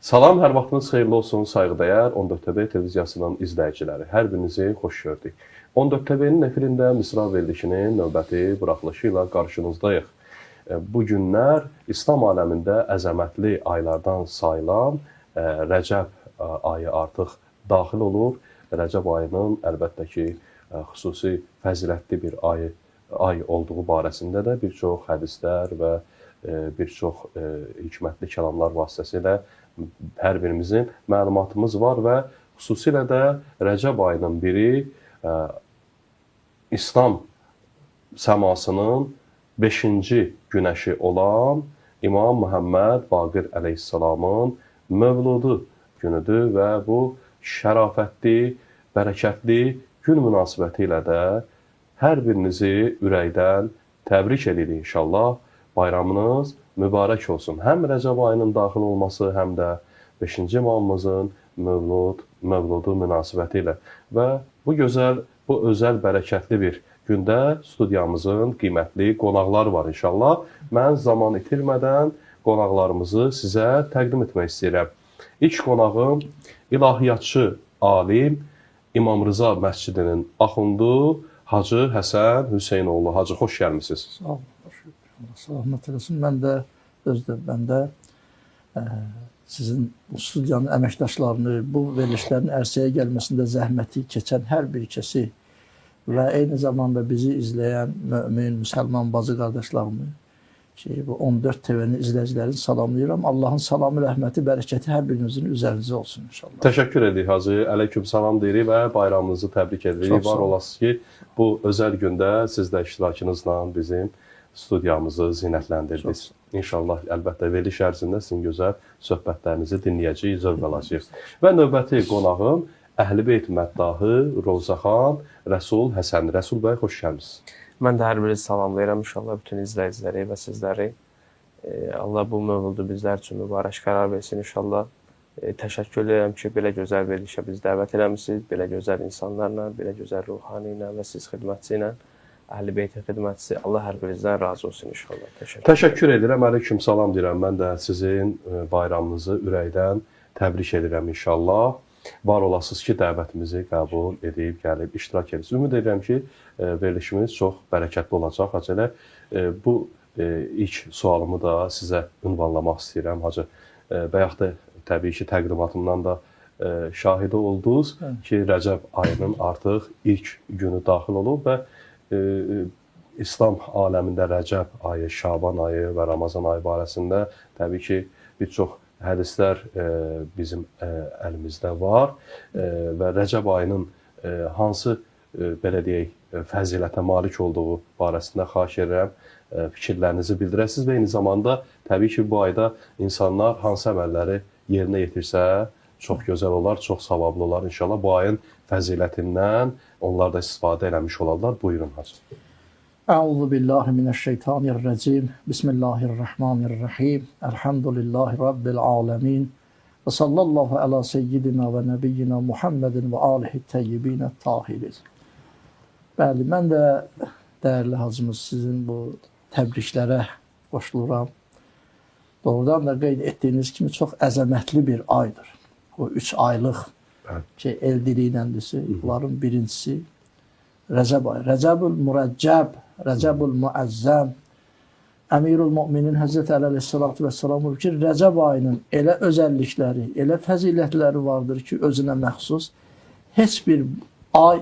Salam, hər vaxtınız xeyirli olsun, sayğıdəyər 14 TV televiziyasının izləyiciləri. Hər birinizi xoş gördük. 14 TV-nin efirində Misra verilişinin növbəti buraxılışı ilə qarşınızdayıq. Bu günlər İslam aləmində əzəmətli aylardan sayılan Rəcəb ayı artıq daxil olur. Rəcəb ayının əlbəttə ki, xüsusi fəzilətli bir ay olduğu barəsində də bir çox hədislər və bir çox hikmətli kəlamlar vasitəsilə hər birimizin məlumatımız var və xüsusilə də Rəcəb ayının biri İslam səmasının 5-ci günəşi olan İmam Muhammed Baqir əleyhissalamın mövludu günüdür və bu şərafətli, bərəkətli gün münasibəti ilə də hər birinizi ürəkdən təbrik edirik inşallah. Bayramınız mübarək olsun. Həm Rəcəb ayının daxil olması, həm də 5-ci imamımızın mövludu münasibəti ilə. Və bu özəl, bərəkətli bir gündə studiyamızın qiymətli qonaqları var inşallah. Mən zaman itirmədən qonaqlarımızı sizə təqdim etmək istəyirəm. İlk qonağım ilahiyyatçı alim İmam Rıza məscidinin axundu Hacı Həsən Hüseynoğlu. Hacı, xoş gəlmisiniz. Sağ olun. Salamat eləsin. Mən də sizin bu studiyanın əməkdaşlarını, bu verilişlərin ərsəyə gəlməsində zəhməti keçən hər bir kəsi və eyni zamanda bizi izləyən mömin, müsəlman bacı qardaşlarımı ki, bu 14 TV-nin izləyicilərini salamlayıram. Allahın salamı, rəhməti, bərəkəti hər birinizin üzərinizə olsun inşallah. Təşəkkür edirik Hacı. Əleyküm salam deyirik və bayramınızı təbrik edirik. Var olasınız ki, bu özəl gündə siz də iştirakınızla bizim studiyamızı zinətləndirdiniz. İnşallah, əlbəttə, veriliş ərzində sizin gözəl söhbətlərinizi dinləyəcəyik, zövq alacağıq. Və növbəti qonağım Əhl-i-Beyt məddahı Rozaxan Rəsul Həsən. Rəsul bəy, xoş gəlmisiniz. Mən də hər birinizi salamlayıram inşallah bütün izləyiciləri və sizləri. Allah bu mövzuda bizlər üçün mübarək qərar versin inşallah. Təşəkkür edirəm ki, belə gözəl verilişə bizi dəvət eləmişsiniz, belə gözəl insanlarla, belə gözəl ruhani ilə və siz xidmətçi ilə. Əhl-i-Beytin xidmətçisi, Allah hər birinizdən razı olsun inşallah. Təşəkkür edirəm, əleyküm salam deyirəm. Mən də sizin bayramınızı ürəkdən təbrik edirəm inşallah. Var olasınız ki, dəvətimizi qəbul edib, gəlib, iştirak edirsiniz. Ümid edirəm ki, verilişimiz çox bərəkətli olacaq. Hacı, bu ilk sualımı da sizə ünvanlamaq istəyirəm. Hacı, bayaq da təbii ki, təqdimatımdan da şahidi oldunuz ki, Rəcəb ayının artıq ilk günü daxil olub və İslam aləmində Rəcəb ayı, Şaban ayı və Ramazan ayı barəsində təbii ki, bir çox hədislər bizim əlimizdə var və Rəcəb ayının hansı, belə deyək, fəzilətə malik olduğu barəsində xahiş edirəm, fikirlərinizi bildirəsiniz və eyni zamanda təbii ki, bu ayda insanlar hansı əməlləri yerinə yetirsə çox gözəl olar, çox savablı olar inşallah. Bu ayın fəzilətindən onlar da istifadə eləmiş olarlar. Buyurun, Hacı. Əuzu billahi minəşşeytanirracim. Bismillahirrahmanirrahim. Elhamdülillahi rabbil alamin. Və sallallahu ala seyyidina və nəbiyyina Muhammedin və alihi təyyibinə tahirin. Bəli, mən də dəyərli hacımız sizin bu təbriklərə qoşuluram. Doğrudan da qeyd etdiyiniz kimi çox əzəmətli bir aydır. O 3 aylıq ki, el dili iləndirsə, bunların birincisi Rəcəb ayı. Rəcəbül Mürəccəb, Rəcəbül Müəzzəm. Əmirül Müminin Həzrəti Əli əleyhissalatu vəssalam buyurur ki, Rəcəb ayının elə özəllikləri, elə fəzilətləri vardır ki, özünə məxsus. Heç bir ay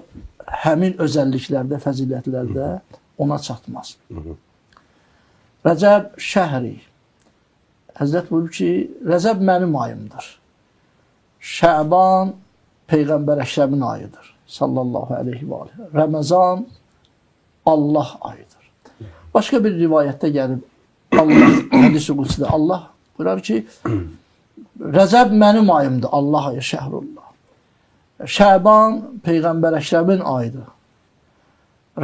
həmin özəlliklərdə, fəzilətlərdə ona çatmaz. Rəcəb şəhri. Həzrət buyurur ki, Rəcəb mənim ayımdır. Şəban Peyğəmbər Əkrəmin ayıdır. Sallallahu aleyhi və aleyhi. Ramazan Allah ayıdır. Başqa bir rivayətdə gəlib, Allah, hədis-i qudsidə Allah buyurar ki, Rəcəb mənim ayımdır, Allah ayı, şəhrullah. Şəban Peyğəmbər Əkrəmin ayıdır.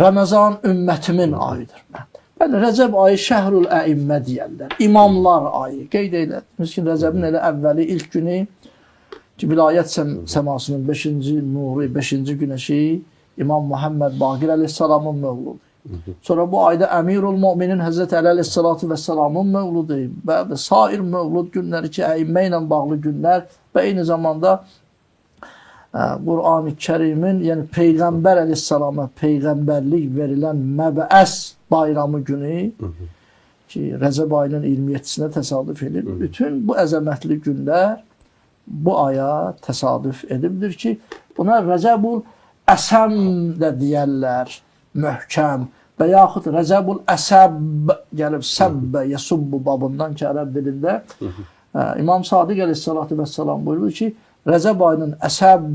Ramazan ümmətimin ayıdır. Yəni, Rəcəb ayı şəhrul əimmə deyərlər. İmamlar ayı. Qeyd edildiniz ki, Rəcəbin elə əvvəli ilk günü ki, vilayət səmasının 5-ci nuru, 5-ci günəşi İmam Muhammed Baqir əleyhissalamın mövludu. Sonra bu ayda Əmirul Müminin Həzrət Əli əleyhissalatu vesselamın mövludu və sair mövlud günləri ki, əimmə ilə bağlı günlər və eyni zamanda Qur'an-ı Kərimin, yəni Peyğəmbər əleyhissalama peyğəmbərlik verilən məbəəs bayramı günü ki, Rəcəb ayının 27-sinə təsadüf edir. Bütün bu əzəmətli günlər bu aya təsadüf edibdir ki, buna Rəcəbul Əsəm də deyərlər, möhkəm və yaxud Rəcəbul Əsəb gəlib səbbə, yəsubbu babından ki, ərəb dilində İmam Sadiq əleyhissalatu vesselam buyurur ki, Rəcəb ayının Əsəb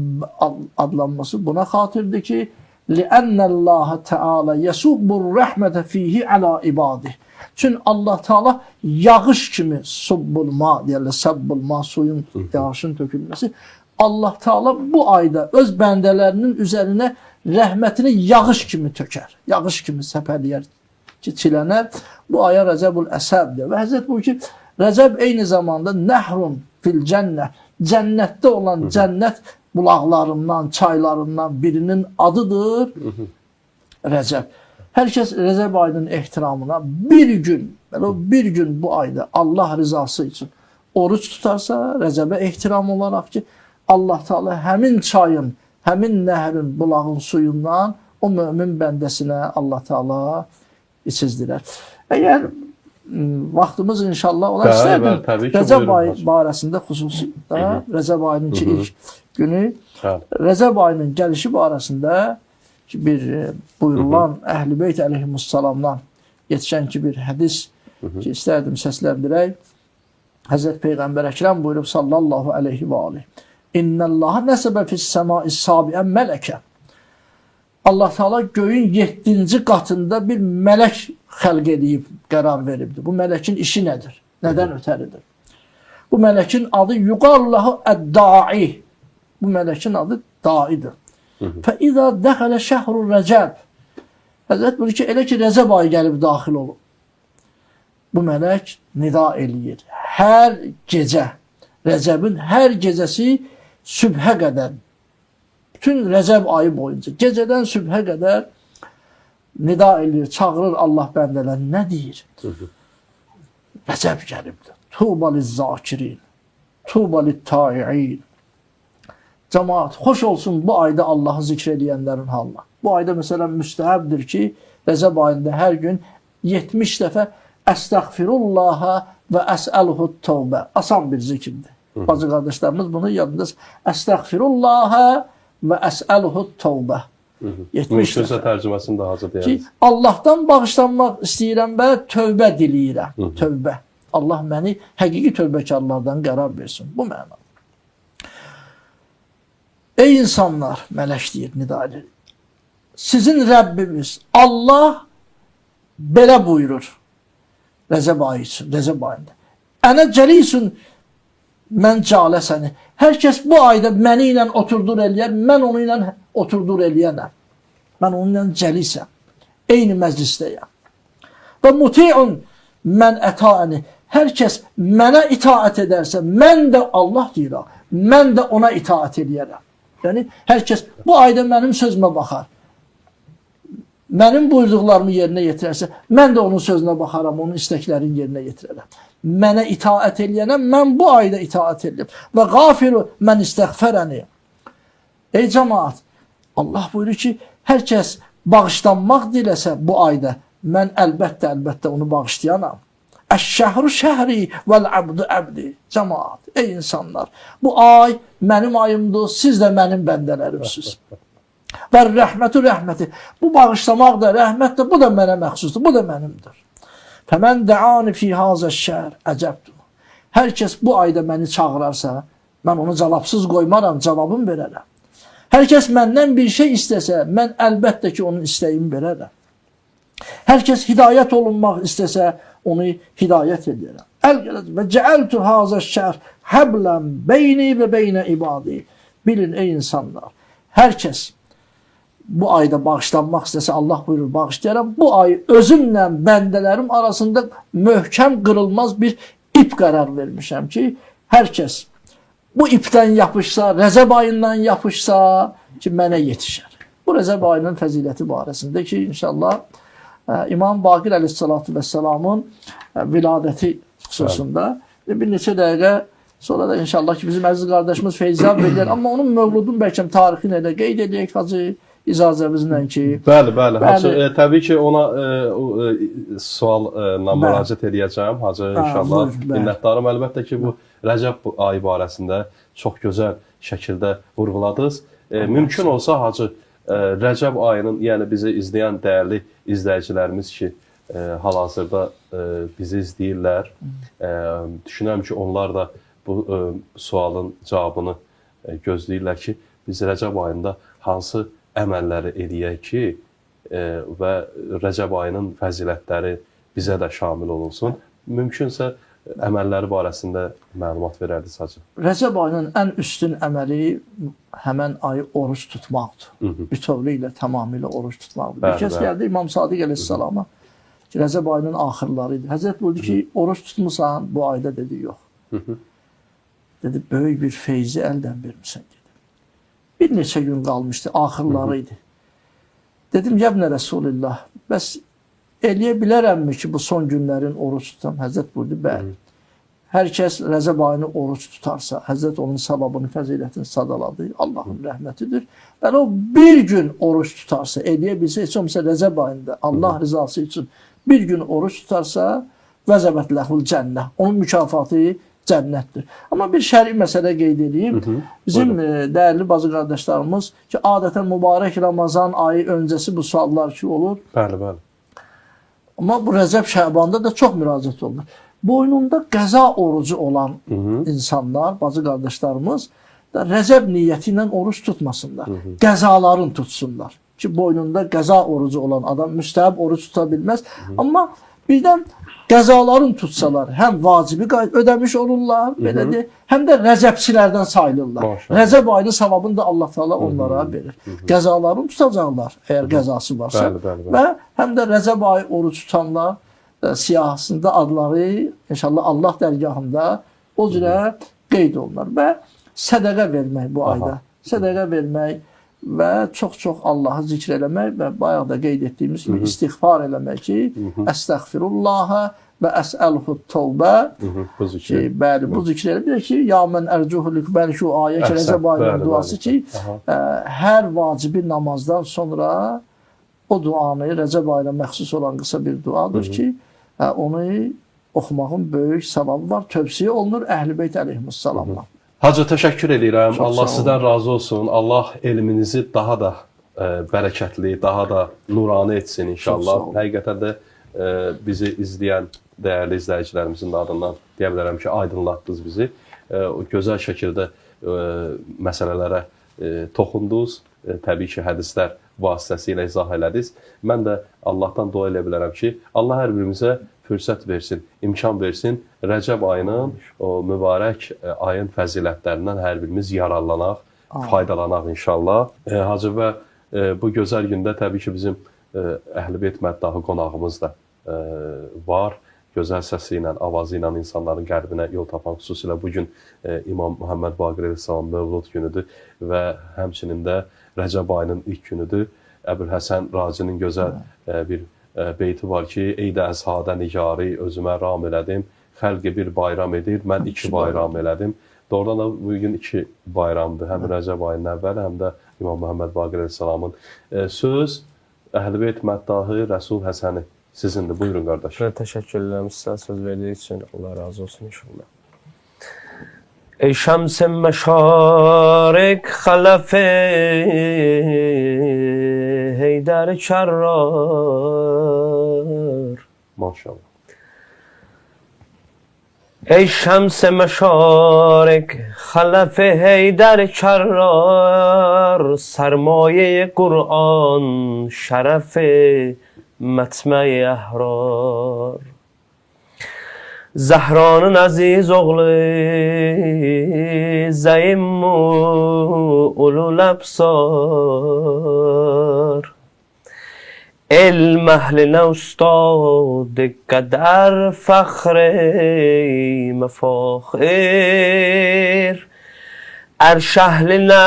adlanması buna xatirdir ki, لِأَنَّ اللّٰهَ تَعَالَى يَسُبُّ الرَّحْمَةَ ف۪يهِ عَلَى ibadih. Çünkü Allah Teala yağış kimi subbulma deyərlər, sabbulma, suyun, yağışın tökülmesi. Allah Teala bu ayda öz bəndələrinin üzerine rəhmətini yağış kimi tökər. Yağış kimi səpələyər ki, çilənər. Bu aya Rəcəbul Əsəbdir. Və Həzrət bu ki, Rəcəb eyni zamanda nəhrun fil cənnə, cənnətdə olan cənnət bulaqlarından, çaylarından birinin adıdır Rəcəb. Hər kəs Rəcəb ayının ehtiramına bir gün bu ayda Allah rızası için oruç tutarsa Rəcəbə ehtiram olaraq ki, Allah Teala həmin çayın, həmin nəhrin, bulağın suyundan o mömin bəndəsinə Allah Teala içizdirər. Əgər vaxtımız inşallah olar istərdim. Rəcəb ayı barəsində xüsusilə Rəcəb ayının ki ilk günü, Rəcəb ayının gəlişi barəsində ki bir buyurulan Əhl-i Beyt əleyhimussalamdan yetişən ki bir hədis ki istərdim səsləndirək. Həzrət Peyğəmbər Əkrəm buyurub sallallahu aleyhi və aleyhi. İnnəllaha nəsəbə fis-səmai sabiən mələkə. Allah Teala göyün 7-ci qatında bir mələk xəlq edib, qərar veribdir. Bu mələkin işi nədir? Nədən ötəridir? Bu mələkin adı yuqallahu əd-da'i. Bu mələkin adı daidir. Fəizə dəxələ şəhrul Rəcəb. Həzrət buyurur ki, elə ki Rəcəb ayı gəlib daxil olub. Bu mələk nida eləyir. Hər gecə, Rəcəbin hər gecəsi sübhə qədər, bütün Rəcəb ayı boyunca, gecədən sübhə qədər nida eləyir, çağırır Allah bəndələr. Nə deyir? Rəcəb gəlibdir. Tuba liz-zakirin, tuba lit-tai'in. Cemaat, xoş olsun bu ayda Allah'ı zikr edənlərin halına. Bu ayda məsələn müstəhəbdir ki, Rəcəb ayında hər gün 70 dəfə Əstəğfirullaha və əsəluhut tövbə. Asan bir zikirdir. Bazı qardaşlarımız bunu yadınız. Əstəğfirullaha və əsəluhut tövbə. 70 dəfə. Tərcüməsini də hazır deyərik. Ki, Allahdan bağışlanmaq istəyirəm və tövbə diləyirəm. Tövbə. Allah məni həqiqi tövbəkarlardan qərar versin. Bu mənada. Ey insanlar, mələk deyir, nida edir. Sizin Rəbbimiz Allah belə buyurur. Rəcəb ayı üçün, Rəcəb ayında. Ənə cəlisun mən calə səni. Hər kəs bu ayda məni ilə oturdur eləyər, mən onu ilə oturdur eləyənəm. Mən onu ilə cəlisəm. Eyni məclisdəyəm. Və muti'un mən əta'əni. Hər kəs mənə itaət edərsə, mən də Allah deyir, mən də ona itaət eləyərəm. Yəni, hər kəs bu ayda mənim sözümə baxar. Mənim buyurduqlarımı yerinə yetirərsə, mən də onun sözünə baxaram, onun istəklərini yerinə yetirərəm. Mənə itaət eləyənəm, mən bu ayda itaət eləyəm. Və qafiru mən istəğfərəni. Ey cəmaat, Allah buyurur ki, hər kəs bağışlanmaq diləsə bu ayda, mən əlbəttə onu bağışlayanam. Əş-şəhru şəhri vəl-əbdu əbdi. Cəmaat, ey insanlar, bu ay mənim ayımdır, siz də mənim bəndələrimsiniz. Və rəhmətu rəhməti. Bu bağışlamaq da, rəhmət də, bu da mənə məxsusdur, bu da mənimdir. Fəmən dəani fi hazəş-şəhr əcəbdur. Hər kəs bu ayda məni çağırarsa, mən onu cavabsız qoymaram, cavabım verərəm. Hər kəs məndən bir şey istəsə, mən əlbəttə ki, onun istəyimi verərəm. Hər kəs hidayət olunmaq istəsə, onu hidayət edərəm. Və cəəltu hazəş-şəhr həblən beyni və beynə ibadi. Bilin ey insanlar, hər kəs bu ayda bağışlanmaq istəsə, Allah buyurur, bağışlayaram. Bu ay özümlə bəndələrim arasında möhkəm qırılmaz bir ip qərar vermişəm ki, hər kəs bu ipdən yapışsa, Rəcəb ayından yapışsa ki, mənə yetişər. Bu Rəcəb ayının fəziləti barəsində ki, inşallah İmam Baqir Əleyhissalatu vəssalamın viladəti xüsusunda bir neçə dəqiqə sonra da inşallah ki, bizim əziz qardaşımız Feyziyar verir. Amma onun mövludun bəlkə tarixini elə qeyd edək Hacı icazəvizlə ki. Bəli. Hacı, təbii ki, ona sualla müraciət edəcəm. Hacı, inşallah. Minnətdarım. Əlbəttə ki, bu Rəcəb ayı barəsində çox gözəl şəkildə vurğuladınız. Mümkün olsa, Hacı, Rəcəb ayının, yəni bizi izləyən dəyərli izləyicilərimiz ki, hal-hazırda bizi izləyirlər. Düşünürəm ki, onlar da bu sualın cavabını gözləyirlər ki, biz Rəcəb ayında hansı əməlləri eləyək ki və Rəcəb ayının fəzilətləri bizə də şamil olunsun. Mümkünsə əməlləri barəsində məlumat verərdiniz Hacı. Rəcəb ayının ən üstün əməli həmən ayı oruç tutmaqdır. Bütövlüklə, tamamilə oruç tutmaqdır. Bir kəs gəldi İmam Sadiq əleyhissalama ki, Rəcəb ayının axırları idi. Həzrət buyurdu ki, oruç tutmusan bu ayda, dedi, yox. Dedi, böyük bir feyzi əldən vermişsən, dedi. Bir neçə gün qalmışdı, axırları idi. Dedim, yəbnə Rəsulillah, bəs eləyə bilərəmmi ki, bu son günlərin oruç tutam? Həzrət buyurdu, bəli. Hər kəs Rəcəb ayını oruç tutarsa, Həzrət onun savabını, fəzilətini sadaladı. Allahın rəhmətidir. Yəni, o bir gün oruç tutarsa, eləyə bilsə, heç olmasa Rəcəb ayında Allah rızası üçün bir gün oruç tutarsa, vəzəbət ləhul cənnə. Onun mükafatı cənnətdir. Amma bir şəri məsələ qeyd edeyim. Bizim dəyərli bazı qardaşlarımız ki, adətən mübarək Ramazan ayı öncəsi bu suallar ki olur. Bəli. Amma bu Rəcəb Şəbanda da çox müraciət olunur. Boynunda qəza orucu olan insanlar, bazı qardaşlarımız da Rəcəb niyyəti ilə oruç tutmasınlar. Qəzaların tutsunlar. Ki, boynunda qəza orucu olan adam müstəhəb oruç tuta bilməz. Amma birdən qəzaların tutsalar, həm vacibi ödəmiş olurlar, belədir, həm də rəcəbçilərdən sayılırlar. Rəcəb ayının savabını da Allah Teala onlara verir. Qəzaların tutacaqlar, əgər qəzası varsa. Və həm də Rəcəb ayı oruç tutanlar siyahısında adları inşallah Allah dərgahında o cürə qeyd olunur. Və sədəqə vermək bu ayda. Sədəqə vermək və çox-çox Allahı zikr eləmək və bayaq da qeyd etdiyimiz kimi istiğfar eləmək ki, əstəğfirullahə və əsəlhu tövbə. Bəli, bu zikr eləmək ki, ya mən ərcuhulik bəlkü ayə ki, Rəcəb ayının duası ki, hər vacibi namazdan sonra o duanı, Rəcəb ayına məxsus olan qısa bir duadır ki, onu oxumağın böyük savabı var. Tövsiyə olunur Əhl-i Beyt əleyhissalamla. Hacı, təşəkkür edirəm. Allah sizdən razı olsun. Allah elminizi daha da bərəkətli, daha da nurani etsin inşallah. Həqiqətən də bizi izləyən dəyərli izləyicilərimizin adından deyə bilərəm ki, aydınlatdınız bizi. O gözəl şəkildə məsələlərə toxundunuz. Təbii ki, hədislər vasitəsilə izah elədiniz. Mən də Allahdan dua elə bilərəm ki, Allah hər birimizə fürsət versin, imkan versin. Rəcəb ayının, o mübarək ayın fəzilətlərindən hər birimiz yararlanaq, faydalanaq inşallah. Hacı, və bu gözəl gündə təbii ki, bizim Əhl-i Beyt məddahı qonağımız da var. Gözəl səsi ilə, avazı ilə insanların qəlbinə yol tapan, xüsusilə bugün İmam Muhammed Baqir Əleyhissalam mövlud günüdür və həmçinin də Rəcəb ayının ilk günüdür. Əbülhəsən Racinin gözəl bir beyti var ki, Eydə əzhadə nigarı özümə ram elədim, xəlqi bir bayram edir, mən iki bayram elədim. Doğrudan da bugün iki bayramdır, həm Rəcəb ayının əvvəli, həm də İmam Muhammed Baqir Əleyhissalamın. Söz Əhl-i Beyt məddahı Rəsul Həsəni sizindir. Buyurun qardaş. Təşəkkür edirəm sizə söz verdiyi üçün. Allah razı olsun inşallah. Ey şəms-i məşarik xələf-i Heydər Kərrar. Maşallah. Ey şəms-i məşarik xələf-i Heydər Kərrar, sərmaye-i Qur'an şərəf-i mətmə-i əhrار. Zəhranın əziz oğlu Zəyim-u ulul əbsar, علم اهل استاد قدر فخر مفاخر Erşəhlinə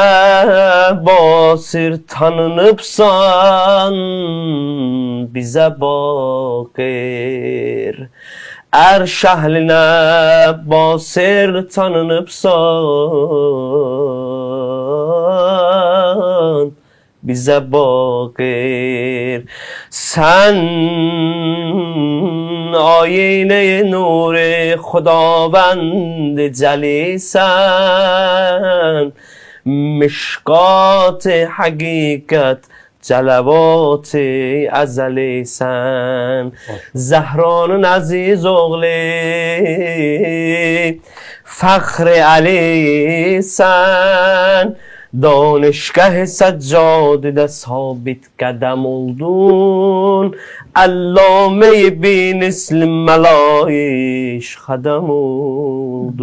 basir tanınıbsan, bizə baqir. Erşəhlinə basir tanınıbsan, bizə baqir. Sən ayine nuri خداوند جلیسن، مشکات حقیقت جلوات ازلیسن. زهران عزیز اغلی فخر علیسن، دانشگاه سجاده ثابت قدم oldun. Allame bin islim melayiş kadem oldun.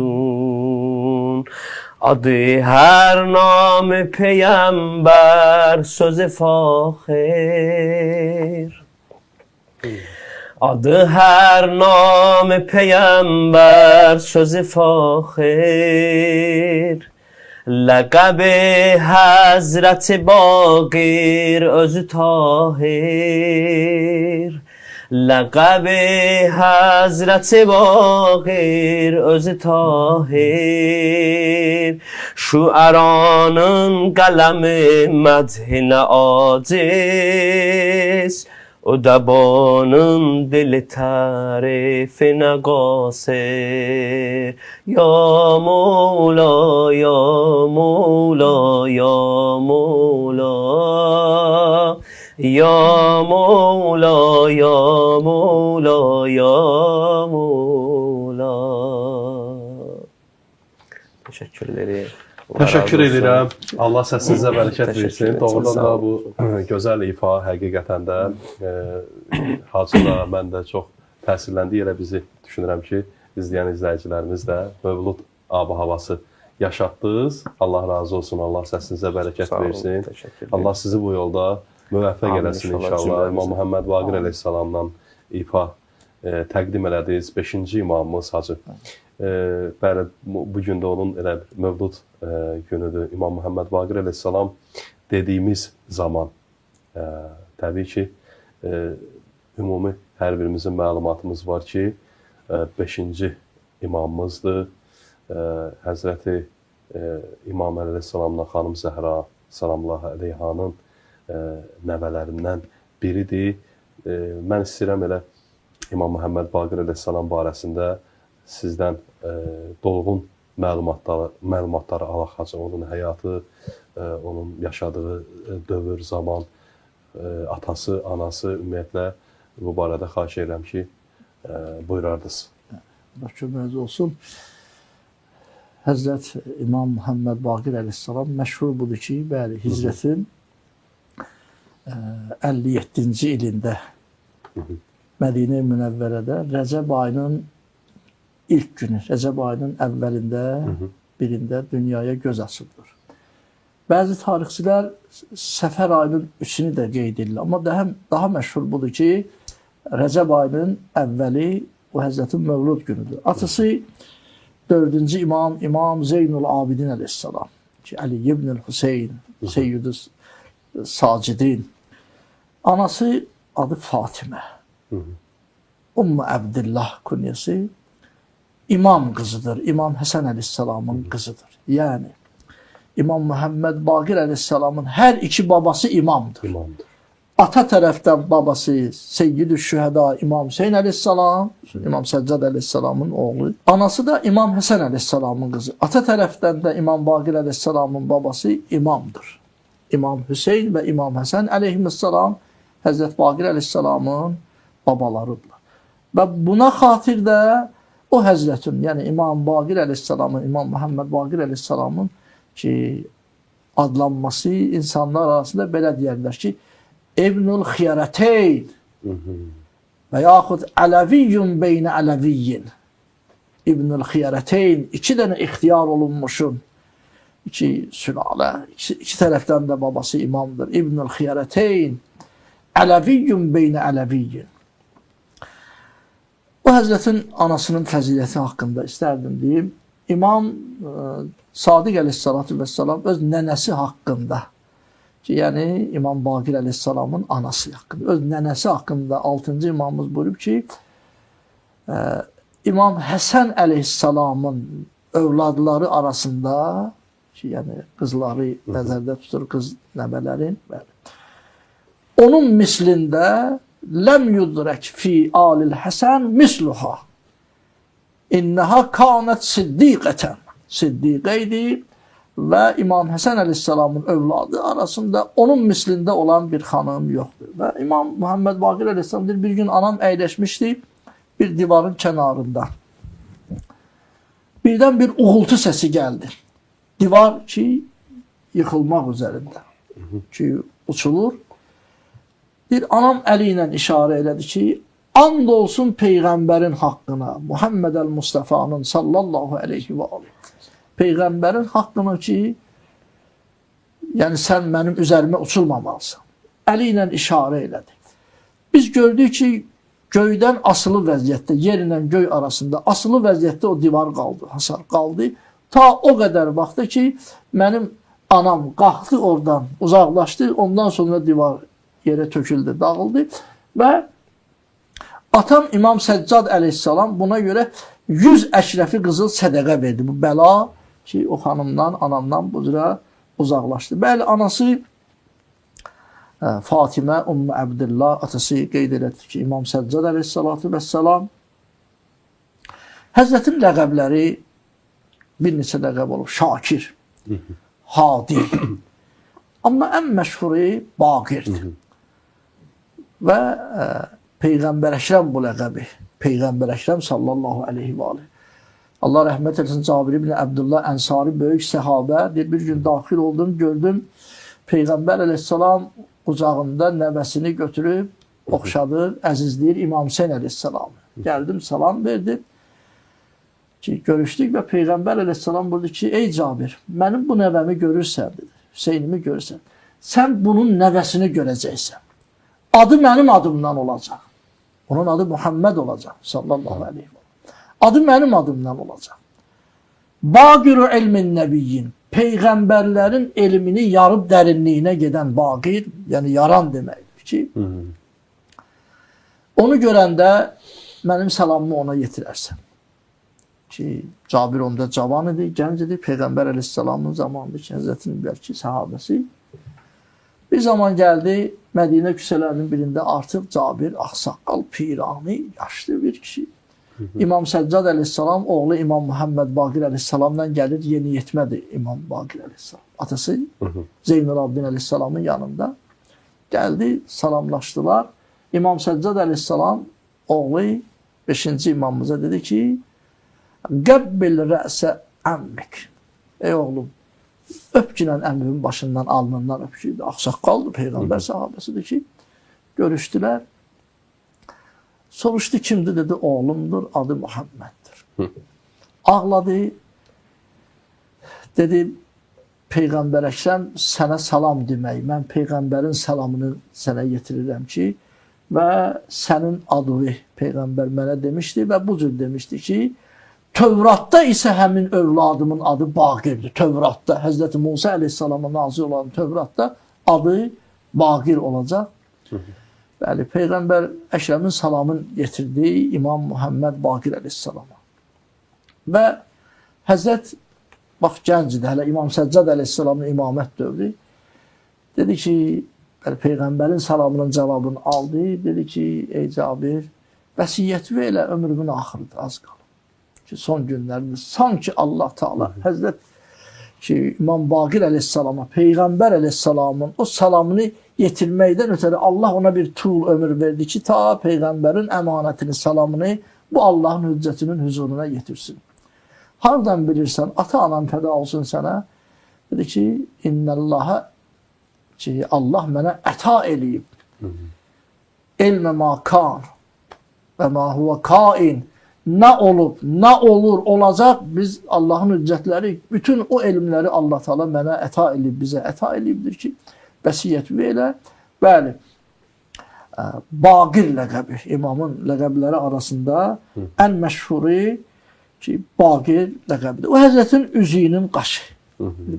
Adı her nam peygamber sözü fahir. Adı her nam peygamber sözü fahir. لقب حضرت باقر özü tahir. لقب حضرت باقر özü tahir. Şuaranın kalemi medhine aciz, Udabanın dili tarifine qasir. Ya Mevla, Ya Mevla, Ya Mevla, Ya Mevla, Ya Mevla, Ya Mevla. Teşekkürler. Təşəkkür edirəm. Allah səsinizə bərəkət Təşəkkür versin. edirəm. Doğrudan Sağ da olun. bu gözəl ifa həqiqətən də hacıda mən də çox təsirləndik. Elə bizi düşünürəm ki, izləyən izləyicilərimiz də mövlud ab-havası yaşatdınız. Allah razı olsun. Allah səsinizə bərəkət Sağ olun, versin. təşəkkür edirəm. Allah sizi bu yolda müvəffəq Amin, eləsin inşallah, inşallah. cümləmizə. İmam Muhammed Baqir əleyhissalamla ifa təqdim elədiniz. 5-ci imamımız hacı. Bəli, bu gün də onun elə mövlud günüdür. İmam Muhammed Baqir əleyhissalam dediyimiz zaman təbii ki, ümumi hər birimizin məlumatımız var ki, 5-ci imamımızdır. Həzrəti İmam əleyhissalamla xanım Zəhra salamullah əleyhanın nəvələrindən biridir. Mən istəyirəm elə İmam Muhammed Baqir əleyhissalam barəsində sizdən dolğun məlumatları alaq hacı. Onun həyatı, onun yaşadığı dövr, zaman, atası, anası ümumiyyətlə bu barədə xahiş edirəm ki, buyurardınız. Köməyiniz olsun. Həzrət İmam Muhammed Baqir əleyhissalam məşhur budur ki, bəli, hicrətin 57-ci ilində Mədinə-i Münəvvərədə Rəcəb ayının ilk günü, Rəcəb ayının əvvəlində, birində dünyaya göz açılır. Bəzi tarixçilər Səfər ayının 3-ünü də qeyd edirlər. Amma daha məşhur budur ki, Rəcəb ayının əvvəli o Həzrətin Mövlud günüdür. Atası 4-cü imam, İmam Zeynul Abidin əleyhissalam ki, Ali ibn Hüseyin, Seyyid-i Sacidin. Anası adı Fatimə. Ümmü Əbdillah künyəsi imam qızıdır. İmam Həsən əleyhissalamın qızıdır. Yəni, İmam Muhammed Baqir əleyhissalamın hər iki babası imamdır. İmamdır. Ata tərəfdən babası Seyyid-i Şühəda İmam Hüseyin əleyhissalam, İmam Səccad əleyhissalamın oğlu. Anası da İmam Həsən əleyhissalamın qızı. Ata tərəfdən də İmam Baqir əleyhissalamın babası imamdır. İmam Hüseyin və İmam Həsən əleyhissalam Həzrət Baqir əleyhissalamın babalarıdırlar. Və buna xatir də o həzrətin, yəni İmam Baqir əleyhissalamın, İmam Muhammed Baqir əleyhissalamın ki, adlanması insanlar arasında belə deyərlər ki, İbnül Xiyarəteyn və yaxud Ələviyyun beynə Ələviyyin. İbnül Xiyarəteyn, iki dənə ixtiyar olunmuşun, iki sülalə, iki tərəfdən də babası imamdır. İbnül Xiyarəteyn, Ələviyyun beynə Ələviyyin. Bu həzrətin anasının fəziləti haqqında istərdim deyim. İmam Sadiq əleyhissalatu vesselam öz nənəsi haqqında ki, yəni İmam Baqir əleyhissalamın anası haqqında, öz nənəsi haqqında 6-cı imamımız buyurub ki, İmam Həsən əleyhissalamın övladları arasında ki, yəni qızları nəzərdə tutur, qız nəvələrin, onun mislində ləm yudrək fi alil Həsən misluha. İnneha kanət siddiqətən. Siddiqə idi və İmam Həsən əleyhissalamın övladı arasında onun mislində olan bir xanım yoxdur. Və İmam Muhammed Baqir əleyhissalam deyir, bir gün anam əyləşmişdi bir divarın kənarında. Birdən bir uğultu səsi gəldi. Divar ki, yıxılmaq üzərində. Ki, uçulur. Bir anam əli ilə işarə elədi ki, and olsun Peyğəmbərin haqqına, Muhammed el-Mustafa'nın sallallahu aleyhi və aleyhi. Peyğəmbərin haqqını ki, yəni sən mənim üzərimə uçulmamalısın. Əli ilə işarə elədi. Biz gördük ki, göydən asılı vəziyyətdə, yer ilə göy arasında asılı vəziyyətdə o divar qaldı, hasar qaldı. Ta o qədər vaxtda ki, mənim anam qalxdı oradan, uzaqlaşdı, ondan sonra divar yerə töküldü, dağıldı və atam İmam Səccad əleyhissalam buna görə 100 əşrəfi qızıl sədəqə verdi. Bu bəla ki, o xanımdan, anamdan bu cürə uzaqlaşdı. Bəli, anası Fatimə, Ümmü Əbdillah, atası qeyd elədi ki, İmam Səccad əleyhissalatu vəssalam Həzrətin ləqəbləri bir neçə ləqəb olub. Şakir, Hadi. Amma ən məşhuri Baqirdir. Və Peyğəmbər Əkrəm bu ləqəbi. Peyğəmbər Əkrəm sallallahu aleyhi və aleyhi. Allah rəhmət etsin, Cabir ibn Əbdullah Ənsari böyük səhabə. Bir gün daxil oldum, gördüm. Peyğəmbər əleyhissalam qucağında nəvəsini götürüb, oxşadır, əzizləyir İmam Hüseyn əleyhissalamı. Gəldim, salam verdim. Ki, görüşdük və Peyğəmbər əleyhissalam buyurdu ki, ey Cabir, mənim bu nəvəmi görürsən, dedi, Hüseynimi görürsən, sən bunun nəvəsini görəcəksən. Adı mənim adımdan olacaq. Onun adı Muhammed olacaq, sallallahu aleyhi ve sellem. Adı mənim adımdan olacaq. Baqiru ilmin nəbiyyin. Peyğəmbərlərin elmini yarıb dərinliyinə gedən Baqir, yəni yaran deməkdir ki, onu görəndə mənim salamımı ona yetirərsən. Ki, Cabir onda cavan idi, gənc idi, Peyğəmbər əleyhissalamın zamanında ki, Həzrətin bəlkə səhabəsi. Bir zaman gəldi, Mədinə küçələrinin birində artıq Cabir, ağsaqqal, pirani, yaşlı bir kişi. İmam Səccad əleyhissalam, oğlu İmam Muhammed Baqir əleyhissalamdan gəlir, yeni yetmədir İmam Baqir əleyhissalam. Atası Zeynul Abidin əleyhissalamın yanında gəldi, salamlaşdılar. İmam Səccad əleyhissalam, oğlu 5-ci imamımıza dedi ki, Qəbbil rəsə əmmik. Ey oğlum, öpkünən əmrimin başından, alnından öpküydü. Ağsaqqaldı, Peyğəmbər sahabəsidir ki, görüşdülər. Soruşdu, kimdir, dedi, oğlumdur, adı Muhammeddir. Ağladı, dedi, Peyğəmbər Əkrəm sənə salam demək, mən Peyğəmbərin salamını sənə yetirirəm ki, və sənin adı Peyğəmbər mənə demişdi və bu cür demişdi ki, Tövratda isə həmin övladımın adı Baqirdir. Tövratda, Həzrəti Musa əleyhissalama nazil olan Tövratda adı Baqir olacaq. Bəli, Peyğəmbər Əkrəmin salamını yetirdiyi İmam Muhammed Baqir əleyhissalama. Və Həzrət, bax gəncidir, hələ İmam Səccad əleyhissalamın imamət dövrü. Dedi ki, Peyğəmbərin salamının cavabını aldı. Dedi ki, ey Cabir, vəsiyyəti elə ömrümün axırıdır, az qalır. Ki, son günlərində sanki Allah Teala Həzrət ki, İmam Baqir əleyhissalama, Peyğəmbər əleyhissalamın o salamını yetirməkdən ötəri Allah ona bir tuğul ömür verdi ki, ta Peyğəmbərin əmanətini, salamını bu Allahın hüccətinin huzuruna yetirsin. Hardan bilirsən, ata-anan fəda olsun sənə? Dedi ki, İnnəllaha ki, Allah mənə əta eləyib. Elmə ma kan və ma huva kain. Nə olub, nə olur, olacaq, biz Allahın hüccətləri, bütün o elmləri Allah Teala mənə əta eləyib, bizə əta eləyibdir ki, vəsiyyətimi elə. Bəli, Baqir ləqəbi, imamın ləqəbləri arasında ən məşhuri ki, Baqir ləqəbidir. O Həzrətin üzüyünün qaşı.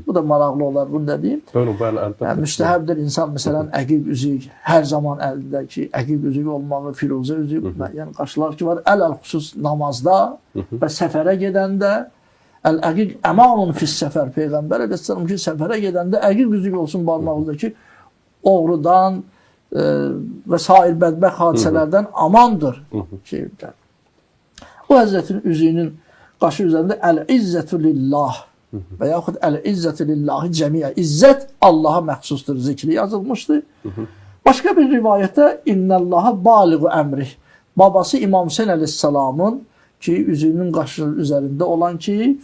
Bu da maraqlı olar, bunu da deyim. Yəni, müstəhəbdir insan, məsələn, əqiq üzük, hər zaman əlindəki əqiq üzük olmağı, firuzə üzük, yəni qaşlar ki var, ələlxüsus namazda və səfərə gedəndə, əl-əqiq əmanun fis-səfər, Peyğəmbər əleyhissalam ki, səfərə gedəndə əqiq üzük olsun barmağınızdakı, oğrudan və sair bədbəxt hadisələrdən amandır. O Həzrətin üzüyünün qaşı üzərində əl-izzətü lillah və yaxud əl-izzətü lillahi cəmiyə. İzzət Allaha məxsusdur zikri yazılmışdır. Başqa bir rivayətdə innəllaha baliğu əmrih. Babası İmam Hüseyn əleyhissalamın ki, üzüyünün qaşı üzərində olan ki,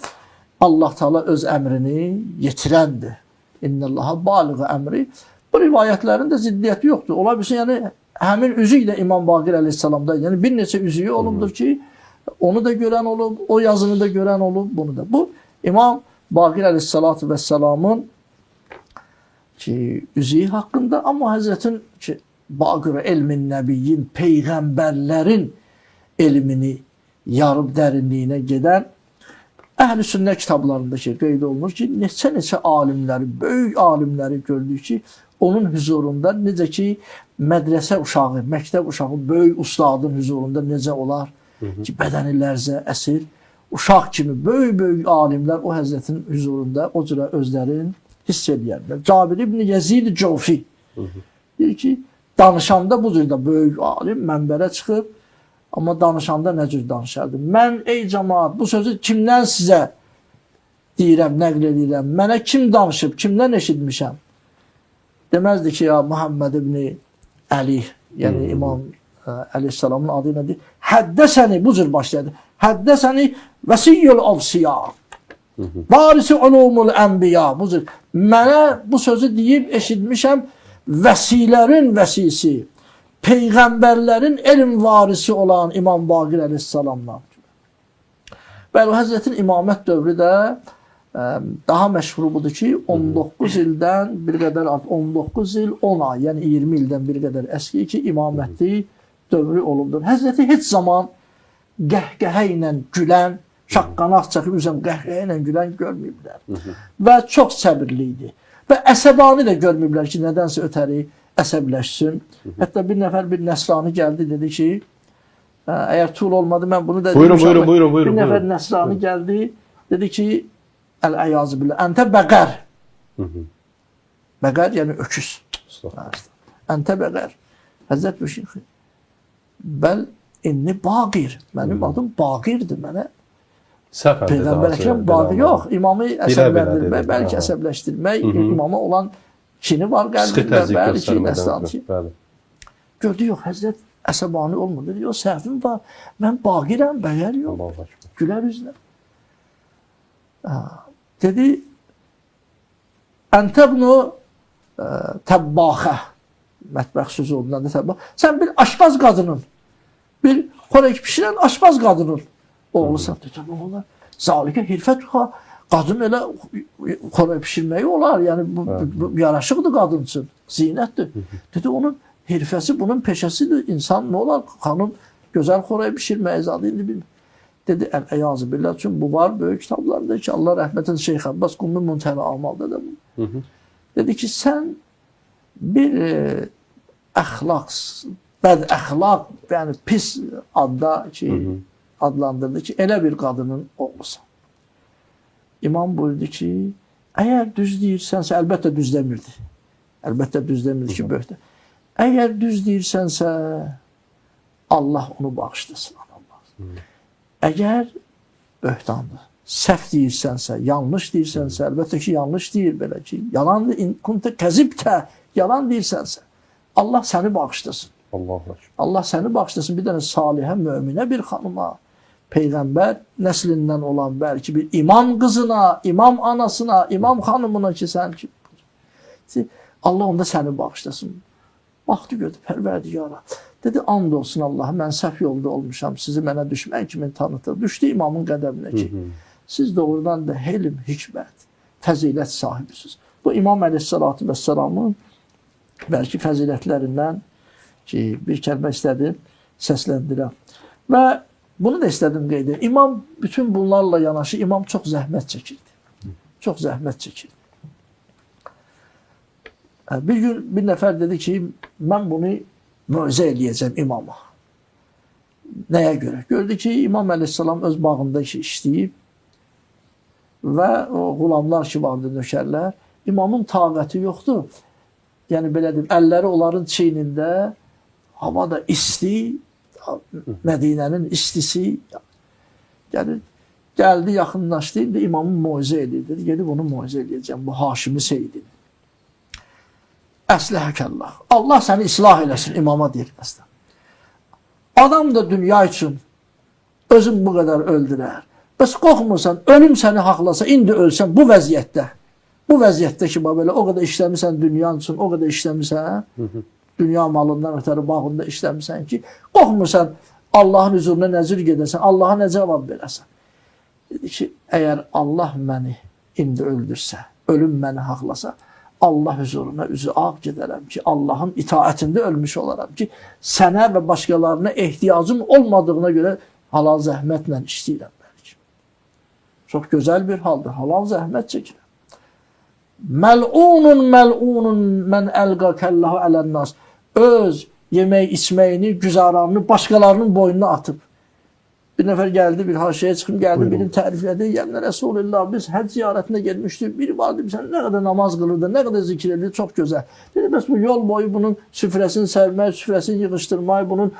Allah Teala öz əmrini yetirəndir. İnnəllaha baliğu əmrih. Bu rivayətlərin də ziddiyyəti yoxdur. Ola bilsin, yəni həmin üzük də İmam Baqir əleyhissalamda, yəni bir neçə üzüyü olubdur ki, onu da görən olub, o yazını da görən olub, bunu da. Bu İmam Baqir əleyhissalatu vəssalamın ki, üzüyü haqqında, amma Həzrətin ki, Baqir elmin nəbiyyin, peyğəmbərlərin elmini yarıb dərinliyinə gedən Əhl-i Sünnə kitablarında ki, qeyd olunur ki, neçə alimləri, böyük alimləri gördük ki, onun huzurunda necə ki, mədrəsə uşağı, məktəb uşağı, böyük ustadın huzurunda necə olar ki, bədəni lərzə əsir, uşaq kimi böyük alimlər o Həzrətin huzurunda o cürə özlərini hiss edərlər. Cabir ibn Yezid Cavfi deyir ki, danışanda bu cürdə böyük alim mənbərə çıxıb, amma danışanda nə cür danışardı? Mən, ey cəmaat, bu sözü kimdən sizə deyirəm, nəql edirəm? Mənə kim danışıb, kimdən eşitmişəm? Deməzdi ki, ya Muhammed ibn Əli, yəni İmam əleyhissalamın adı nədir? Həddəsəni, bu cür başladı. Həddəsəni vəsiyyül avsiya, varisi ulumul ənbiya, bu cür. Mənə bu sözü deyib eşitmişəm, vəsilərin vəsisi, peyğəmbərlərin elm varisi olan İmam Baqir əleyhissalamdan. Bəli, Həzrətin imamət dövrü də daha məşhur budur ki, 19 ildən bir qədər, 19 il, 10 ay, yəni 20 ildən bir qədər əski ki, imamətli dövrü olubdur. Həzrəti heç zaman qəhqəhə ilə gülən, şaqqanaq çəkib üzən qəhqəhə ilə gülən görməyiblər. Və çox səbirli idi. Və əsəbani də görməyiblər ki, nədənsə ötəri əsəbləşsin. Hətta bir nəfər, bir nəsrani gəldi, dedi ki, əgər tul olmadı, mən bunu da dedim. Buyurun. Bir nəfər nəsrani gəldi, dedi ki, əl-əyazı billah, əntə bəqər. Bəqər, yəni öküz. Əntə bəqər. Həzrət bir şey, bəl, inni Baqir. Mənim adım Baqirdir, mənə. Peyğəmbər Əkrəm Baqir yox, imamı əsəbləndirmək, bəlkə əsəbləşdirmək, imama olan kini var qəlbində, bəlkə nəsrani. Gördü, yox, Həzrət əsəbani olmur. Dedi, yox, səhvim var, mən Baqirəm, bəqər yox. Gülər üzlə. Dedi, əntəbnu təbbaxə, mətbəx sözü olduğundan da təbbax. Sən bir aşpaz qadının, bir xorək pişirən aşpaz qadının oğlusan. Dedi, oğlan, zalikə hirfət, qadın elə xorək pişirməyi olar, yəni bu yaraşıqdır qadın üçün, zinətdir. Dedi, onun hirfəsi, bunun peşəsidir, insan nə olar, xanım gözəl xorək pişirməyi zadı indi bilmir. Dedi, əl-əyazı billah üçün bu var böyük kitablarda ki, Allah rəhmətən Şeyx Abbas Qumlu Muntəhə Amalda da bu. Dedi ki, sən bir əxlaq, bəd əxlaq, yəni pis adda ki, adlandırdı ki, elə bir qadının oğlusan. İmam buyurdu ki, əgər düz deyirsənsə, əlbəttə düz demirdi. Əlbəttə düz demirdi ki, böhtə. Əgər düz deyirsənsə, Allah onu bağışlasın. Əgər böhtandır, səhv deyirsənsə, yanlış deyirsənsə, əlbəttə ki, yanlış deyir belə ki, yalan kəzibtə, yalan deyirsənsə, Allah səni bağışlasın. Allah səni bağışlasın. Bir dənə salihə, möminə bir xanıma, Peyğəmbər nəslindən olan bəlkə bir imam qızına, imam anasına, imam xanımına ki, sən ki, Allah onda səni bağışlasın. Baxdı gördü, Pərverdigara. Dedi, and olsun Allah'a, mən səhv yolda olmuşam, sizi mənə düşmən kimi tanıtır. Düşdü imamın qədəminə ki, siz doğrudan da helm, hikmət, fəzilət sahibisiniz. Bu İmam əleyhissalatu vəssalamın bəlkə fəzilətlərindən ki, bir kəlmə istədim, səsləndirəm. Və bunu da istedim qeyd edim. İmam bütün bunlarla yanaşı imam çox zəhmət çəkirdi. Çox zəhmət çəkirdi. Bir gün bir nəfər dedi ki, mən bunu möcüzə eləyəcəm imama. Nəyə görə? Gördü ki, İmam əleyhissalam öz bağında işləyib və o qulamlar ki vardı, nökərlər, imamın taqəti yoxdur. Yəni belə deyim, əlləri onların çiynində, hava da isti, Mədinənin istisi gəldi, yaxınlaşdı, indi imamın möcüzə edir. Dedi, gedib onu möcüzə eləyəcəm, bu Haşimi Seydin. Əsləhəkəllah. Allah səni islah eləsin, imama deyir məsələn. Adam da dünya üçün özün bu qədər öldürər. Bəs qorxmursan, ölüm səni haqlasa, indi ölsən bu vəziyyətdə ki, belə o qədər işləmirsən dünyan üçün, o qədər işləmirsən, dünya malından ötəri bağında işləmirsən ki, qorxmursan Allahın huzuruna nəzir gedəsən, Allaha nə cavab verəsən? Dedi ki, əgər Allah məni indi öldürsə, ölüm məni haqlasa, Allah huzuruna üzü ağ gedərəm ki, Allahın itaətində ölmüş olaram ki, sənə və başqalarına ehtiyacım olmadığına görə halal zəhmətlə işləyirəm. Çox gözəl bir haldır, halal zəhmət çəkirəm. Məl'unun mən əlqa kəllahu ələnnas. Öz yemək, içməyini, güzaranını başqalarının boynuna atıb. Bir nəfər gəldi, bir haşiyə çıxım gəldi, birini təriflədi. Yəni, Resulullah, biz həcc ziyarətinə gelmişdik. Biri vardı, sən nə qədər namaz qılırdı, nə qədər zikir edirdi, çox gözəl. Dedi, bəs bu yol boyu bunun süfrəsini sərmək, süfrəsini yığışdırmaq, bunun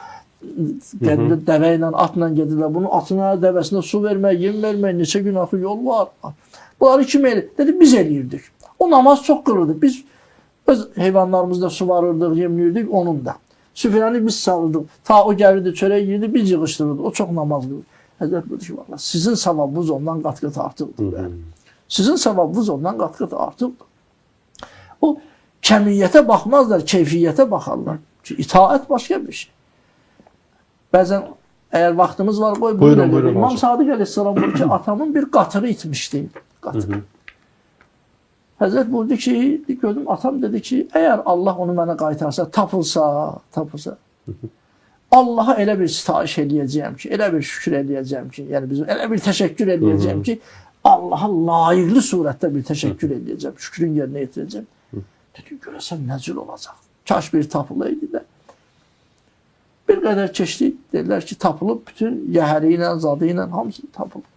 dəvə ilə, atla gedirlər. Bunun atına, dəvəsinə su vermək, yem vermək, neçə gün axı yol var. Bunları kim eləyir? Dedi, biz eləyirdik. O namaz çox qılırdı. Biz öz heyvanlarımızda suvarırdıq, yemliyirdik, onun da. Süfrəni biz salırdıq. Ta o gəlirdi, çörək yiyirdi, biz yığışdırırdıq. O çox namaz qılırdı. Həzrət buyurdu ki, vallahi, sizin savabınız ondan qat-qat artıqdır. Sizin savabınız ondan qat-qat artıqdır. O kəmiyyətə baxmazlar, keyfiyyətə baxarlar. Ki, itaət başqa bir şey. Bəzən, əgər vaxtımız var, buyurun. İmam Sadiq əleyhissalam buyurdu ki, atamın bir qatırı itmişdi. Qatırı. Həzrət buyurdu ki, gördüm, atam dedi ki, əgər Allah onu mənə qaytarsa, tapılsa, Allaha elə bir sitayiş eləyəcəyəm ki, elə bir şükür eləyəcəyəm ki, yəni bizim elə bir təşəkkür eləyəcəyəm ki, Allaha layiqli surətdə bir təşəkkür eləyəcəm, şükrün yerinə yetirəcəm. Dedi, görəsən nə cür olacaq? Kaş bir tapılaydı da. Bir qədər keçdi, dedilər ki, tapılıb, bütün yəhəri ilə, zadı ilə, hamısı tapılıb.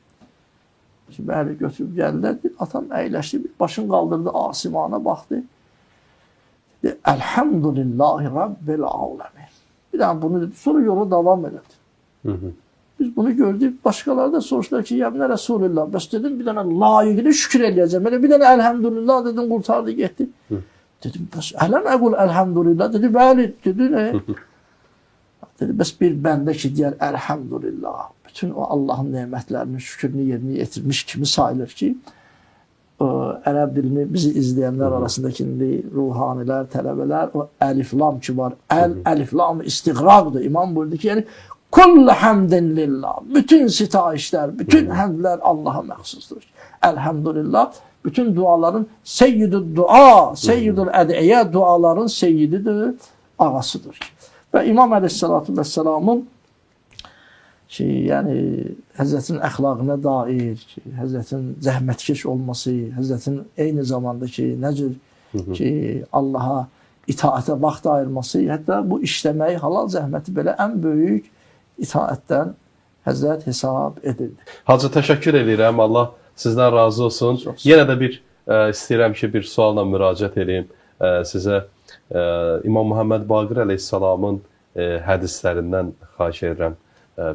Şimdi bəli götürüb gəldilər, atam əyləşdi, başını qaldırdı, asimana baxdı. Dedi, Elhamdülillahi Rabbil aləmin. Bir daha bunu dedi, sonra yola davam elədi. Biz bunu gördük, başqaları da soruşdular ki, yəminə Resulullah, bəs dedim, bir dənə layiqini şükür eləyəcəm. Elə bir dənə Elhamdülillah dedim, qurtardı, getdi. Dedim, bəs ələm əqul Elhamdülillah, dedi, bəli, dedi, nə? Dedi, bəs bir bəndə ki, deyər, Elhamdülillah. Bütün o Allahın nemətlərinin şükrünü yerinə yetirmiş kimi sayılır ki, ərəb dilini bizi izləyənlər arasındakı ruhanilər, tələbələr, o əliflam ki var, əliflam-ı istiqraqdır. İmam buyurdu ki, yəni, kullu həmdin lillah, bütün sitayişlər, bütün həmdlər Allaha məxsusdur. Elhamdülillah, bütün duaların seyyidü dua, seyyidül ədiyyə duaların seyyididir, ağasıdır. Və İmam əleyhissalatu vəssalamın ki, yəni Həzrətin əxlaqına dair, ki, Həzrətin zəhmətkeş olması, Həzrətin eyni zamanda ki, necə ki, Allaha itaətə vaxt ayırması, hətta bu işləməyi, halal zəhməti belə ən böyük itaətdən Həzrət hesab edildi. Hacı, təşəkkür edirəm. Allah sizdən razı olsun. Yenə də bir istəyirəm ki, bir sualla müraciət edeyim sizə. İmam Muhammed Baqir əleyhissalamın hədislərindən xahiş edirəm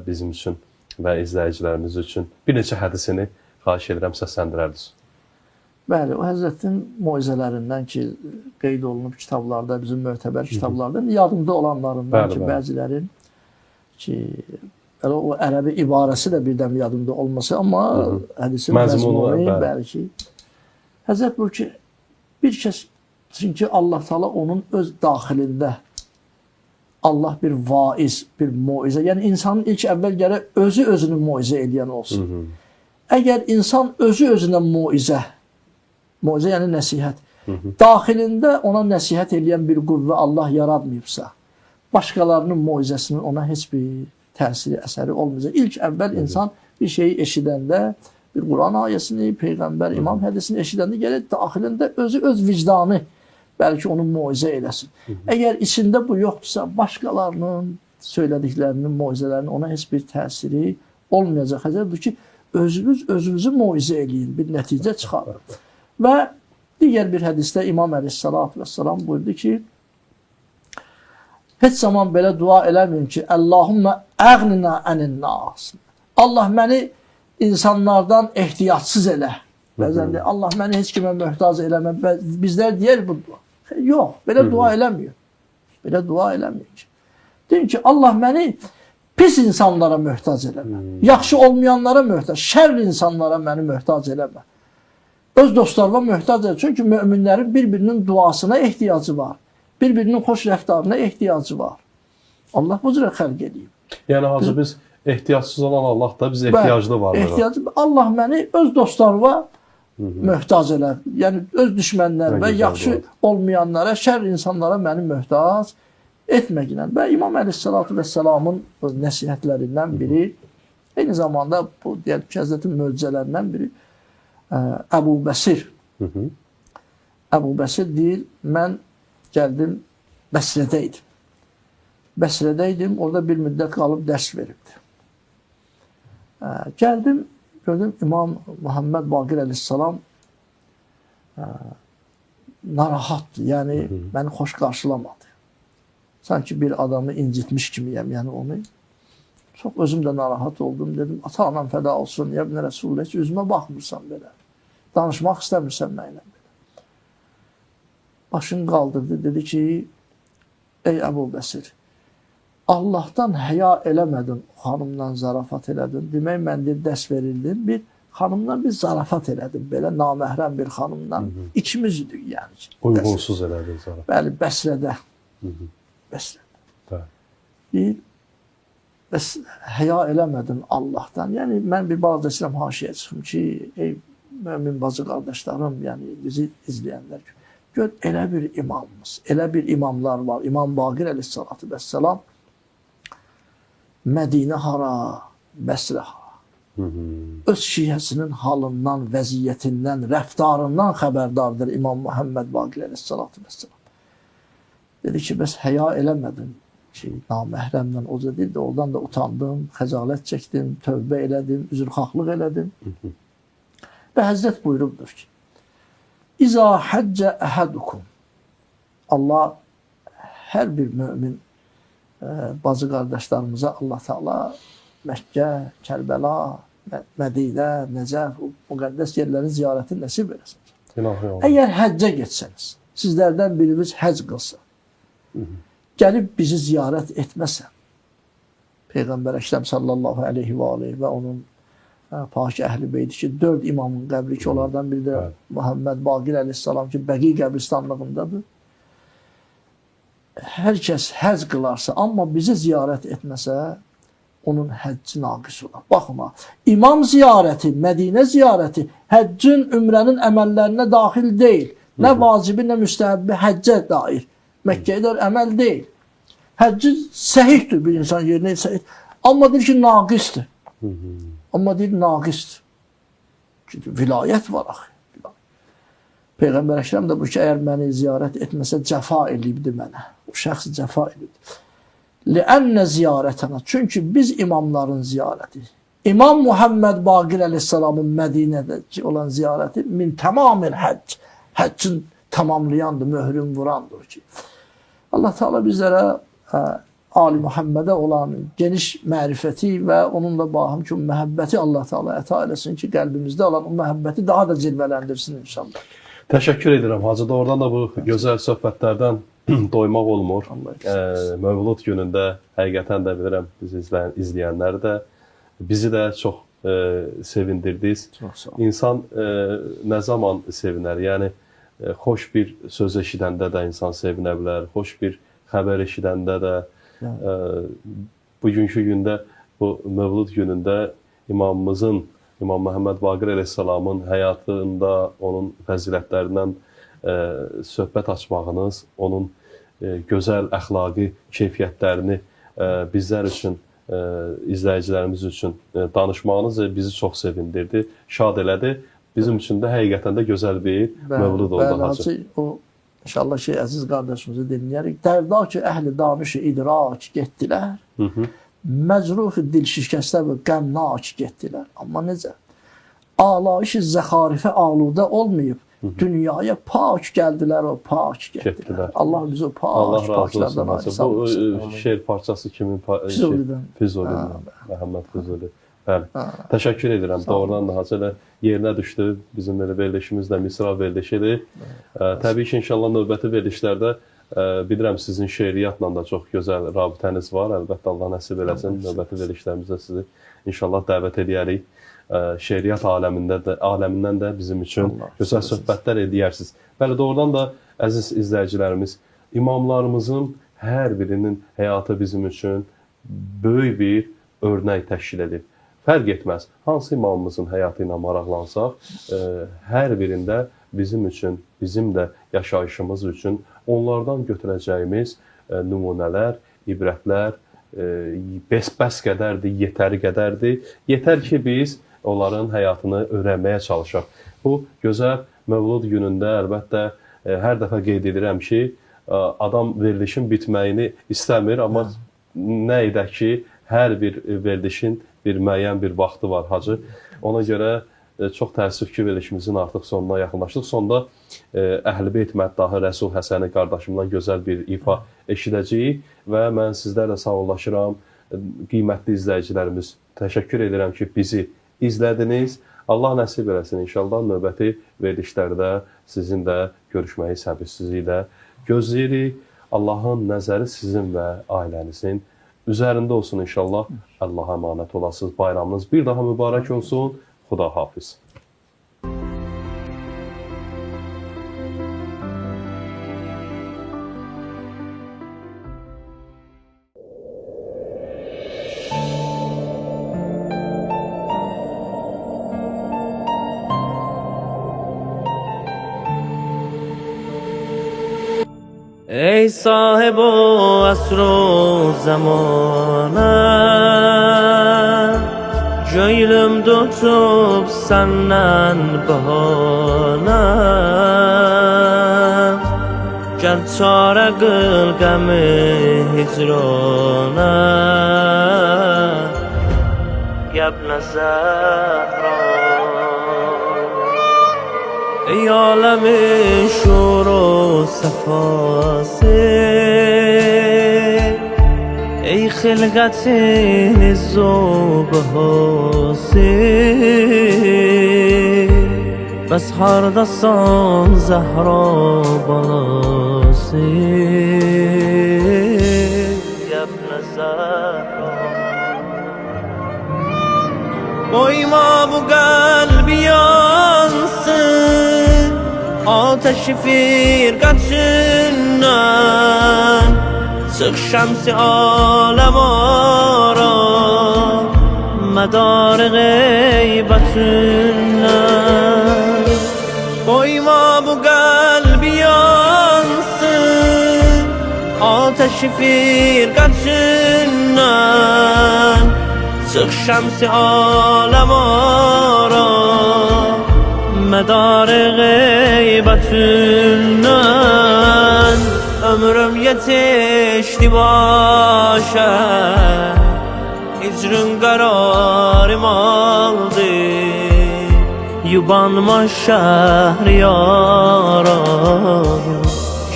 bizim üçün və izləyicilərimiz üçün. Bir neçə hədisini xahiş edirəm, səsləndirərdiniz. Bəli, o Həzrətin moizələrindən ki, qeyd olunub kitablarda, bizim mötəbər kitablarda, yadımda olanlarından ki, bəzilərin ki, o ərəbi ibarəsi də birdən yadımda olması, amma hədisin məzmunu, bəli ki, Həzrət buyur ki, bir kəs, çünki Allah Teala onun öz daxilində Allah bir vaiz, bir muizə. Yəni, insanın ilk əvvəl gərək özü-özünü muizə edən olsun. Əgər insan özü-özünə muizə yəni nəsihət, daxilində ona nəsihət edən bir qüvvə Allah yaratmayıbsa, başqalarının muizəsinin ona heç bir təsiri, əsəri olmayacaq. İlk əvvəl insan bir şeyi eşidəndə, bir Quran ayəsini, Peyğəmbər, İmam hədisini eşidəndə gələk daxilində özü öz vicdanı bəlkə onu muizə eləsin. Əgər içində bu yoxdursa, başqalarının söylədiklərinin, muizələrinin ona heç bir təsiri olmayacaq. Həzərdir ki, özünüz özünüzü muizə eləyin, bir nəticə çıxarır. Və digər bir hədisdə İmam Əleyhissalatu vesselam buyurdu ki, heç zaman belə dua eləməyin ki, Allahümmə əğnina ənin-nas. Allah məni insanlardan ehtiyatsız elə. Bəzən deyir, Allah məni heç kimə möhtac eləmə. Bizlər deyər bu dua. Yox, belə dua eləmiyor. Belə dua eləmiyor ki. Deyim ki, Allah məni pis insanlara möhtac eləmə. Yaxşı olmayanlara möhtac, şərr insanlara məni möhtac eləmə. Öz dostlarına möhtac eləmə. Çünki möminlərin bir-birinin duasına ehtiyacı var. Bir-birinin xoş rəftarına ehtiyacı var. Allah bu cürə xəlq edeyim. Yəni, hazır biz ehtiyacsız olan Allah da bizə ehtiyaclı var. Allah məni öz dostlarına möhtac elə. Yəni, öz düşmənlərə, yaxşı olmayanlara, şərr insanlara məni möhtac etməklə. Və İmam Əleyhissalatu vesselamın nəsihətlərindən biri, eyni zamanda bu, deyək ki, Həzrətin möcüzələrindən biri Əbu Bəsir. Əbu Bəsir deyir, mən gəldim, Bəsrədəydim. Bəsrədəydim, orada bir müddət qalıb dərs veribdi. Gəldim, gördüm, İmam Muhammed Baqir Əleyhissalam narahatdır, yəni məni xoş qarşılamadı. Sanki bir adamı incitmiş kimiyəm, yəni onu. Çox özüm də narahat oldum, dedim, ata-anam fəda olsun, ya ibn Rəsulullah, heç üzümə baxmırsan belə. Danışmaq istəmirsən mənimlə belə. Başını qaldırdı, dedi ki, ey Əbu Bəsir, Allahdan həya eləmədin, xanımdan zarafat elədin. Demək, mən deyir, dərs verildim, bir xanımdan bir zarafat elədim, belə naməhrəm bir xanımdan. İkimiz idik, yəni. Uyğunsuz elədin zarafat. Bəli, Bəsrədə. Bəsrədə. Deyir, bəs həya eləmədin Allahdan. Yəni, mən bir bazı istəyirəm haşiyə çıxım ki, ey mümin bacı qardaşlarım, yəni bizi izləyənlər, gör, elə bir imamımız, elə bir imamlar var. İmam Baqir Əleyhissalatu vesselam Mədinə hara, Bəsrə hara. Öz şiəsinin halından, vəziyyətindən, rəftarından xəbərdardır İmam Muhammed Baqir Əleyhissalatu vesselam. Dedi ki, bəs həya eləmədin ki, naməhrəmdən oca deyil də, oradan da utandım, xəcalət çəkdim, tövbə elədim, üzrxahlıq elədim. Və Həzrət buyurubdur ki, İza həccə əhədukum. Allah hər bir mömin bacı qardaşlarımıza Allah Teala Məkkə, Kərbəla, Mədinə, Nəcəf, müqəddəs yerlərin ziyarətini nəsib eləsin. Əgər həccə getsəniz, sizlərdən birimiz həcc qılsa, gəlib bizi ziyarət etməsə, Peyğəmbər Əkrəm sallallahu aleyhi və aleyhi və onun pak əhl-i beyti ki, 4 imamın qəbri ki, onlardan biri də Muhammed Baqir Əleyhissalam ki, Bəqi qəbristanlığındadır. Hər kəs həcc qılarsa, amma bizi ziyarət etməsə, onun həcci naqis olar. Baxın, imam ziyarəti, Mədinə ziyarəti həccin, ümrənin əməllərinə daxil deyil. Nə vacibi, nə müstəhəbbi həccə dair. Məkkəyə əməl deyil. Həcci səhihdir bir insan yerinə səhih. Amma deyir ki, naqisdir. Amma deyir, naqisdir. Çünki vilayət var axı. Peyğəmbər Əkrəm də bu ki, əgər məni ziyarət etməsə, cəfa eləyibdir mənə. O şəxs cəfa eləyibdir. Ləənnə ziyarətənə. Çünki biz imamların ziyarəti. İmam Muhammed Baqir Əleyhissalamın Mədinədə olan ziyarəti min tamamil həcc. Həccin tamamlayandır, möhrün vurandır ki. Allah Teala bizlərə Ali Muhammedə olan geniş mərifəti və onunla bahim ki, məhəbbəti Allah Teala əta eləsin ki, qəlbimizdə olan o məhəbbəti daha da cilvələndirsin inşallah. Təşəkkür edirəm Hacı. Doğrudan da bu gözəl söhbətlərdən doymaq olmur. Mövlud günündə həqiqətən də bilirəm, bizi izləyənləri də, bizi də çox sevindirdiniz. İnsan nə zaman sevinər? Yəni, xoş bir söz eşidəndə də insan sevinə bilər, xoş bir xəbər eşidəndə də. Bugünkü gündə, bu Mövlud günündə imamımızın, İmam Muhammed Baqir Əleyhissalamın həyatında, onun fəzilətlərindən söhbət açmağınız, onun gözəl əxlaqi keyfiyyətlərini bizlər üçün izləyicilərimiz üçün danışmağınız bizi çox sevindirdi, şad elədi. Bizim üçün də həqiqətən də gözəl bir mövlud oldu hacı. O inşallah ki, əziz qardaşımızı dinləyərik. Dərda ki, əhli danış-ı idrak getdilər. Məcruh dil şikəstə və qəmnak getdilər. Amma necə? Alayış-ı zəxarifə aludə olmayıb. Dünyaya pak gəldilər, o pak getdilər. Allah bizi o paklardan ayrı Bu şeir parçası kimin? Füzulidən. Məhəmməd Füzuli. Bəli. Təşəkkür edirəm. Doğrudan da hacı yerinə düşdü. Bizim elə verilişimiz də misra verilişidir. Təbii ki, inşallah növbəti verilişlərdə bilirəm sizin şeiriyyatla da çox gözəl rabitəniz var. Əlbəttə Allah nəsib eləsin. Növbəti verilişlərimizdə sizi inşallah dəvət edərik. Şeiriyyat aləmindən də bizim üçün gözəl söhbətlər edərsiniz. Bəli, doğrudan da əziz izləyicilərimiz, imamlarımızın hər birinin həyatı bizim üçün böyük bir örnək təşkil edir. Fərq etməz, hansı imamımızın həyatı ilə maraqlansaq, hər birində bizim üçün, bizim də yaşayışımız üçün onlardan götürəcəyimiz nümunələr, ibrətlər bəs qədərdir, yetəri qədərdir. Yetər ki, biz onların həyatını öyrənməyə çalışaq. Bu gözəl Mövlud günündə əlbəttə hər dəfə qeyd edirəm ki, adam verilişin bitməyini istəmir, amma nə edək ki, hər bir verilişin bir müəyyən bir vaxtı var hacı. Ona görə çox təəssüf ki, verilişimizin artıq sonuna yaxınlaşdıq. Sonda Əhl-i Beyt məddahı Rəsul Həsəni qardaşımdan gözəl bir ifa eşidəcəyik və mən sizlərlə sağollaşıram. Qiymətli izləyicilərimiz, təşəkkür edirəm ki, bizi izlədiniz. Allah nəsib eləsin inşallah növbəti verilişlərdə sizin də görüşməyi səbirsizliklə gözləyirik. Allahın nəzəri sizin və ailənizin üzərində olsun inşallah. Allaha əmanət olasınız. Bayramınız bir daha mübarək olsun. Xuda hafiz. ای صاحب و عصر و zamanı, Cöylüm tutup senden bahane, Gel çare kıl gemi hicrana, Yebne Zehra. Ey alemi şur و صفاسی، ای خلقت نز و بهاسی، بس هر دستان زهرا بالاسی، ابن زهرا. Koyma bu kalbi yansın, ateşi firqatından, çık şemsi alem ara, medar gıybetinden. Koyma bu kalbi yansın, ateşi firqatından, çık şemsi alem ara, medar gıybetinden. Ömrüm yetişti başa, hicrün kararım aldı, yubanma şehriyara,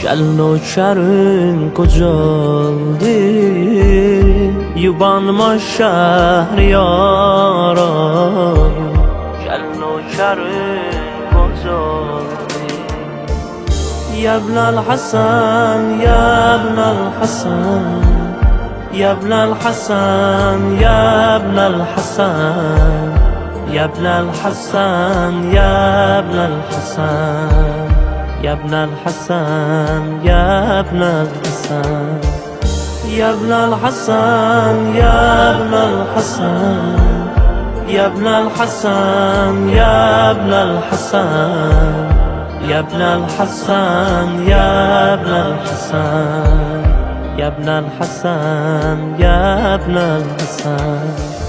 gel nökərin qocaldı, yubanma şehriyara, gel nökərin qocaldı. Ya ibnel Hasan, ya ibnel Hasan, ya ibnel Hasan, ya ibnel Hasan, ya ibnel Hasan, ya ibnel Hasan, ya ibnel Hasan, ya ibnel Hasan, ya ibnel Hasan, ya ibnel Hasan, ya ibnel Hasan, ya ibnel Hasan, ya ibnel Hasan, ya ibnel Hasan, يا ابن الحسن يا ابن الحسن.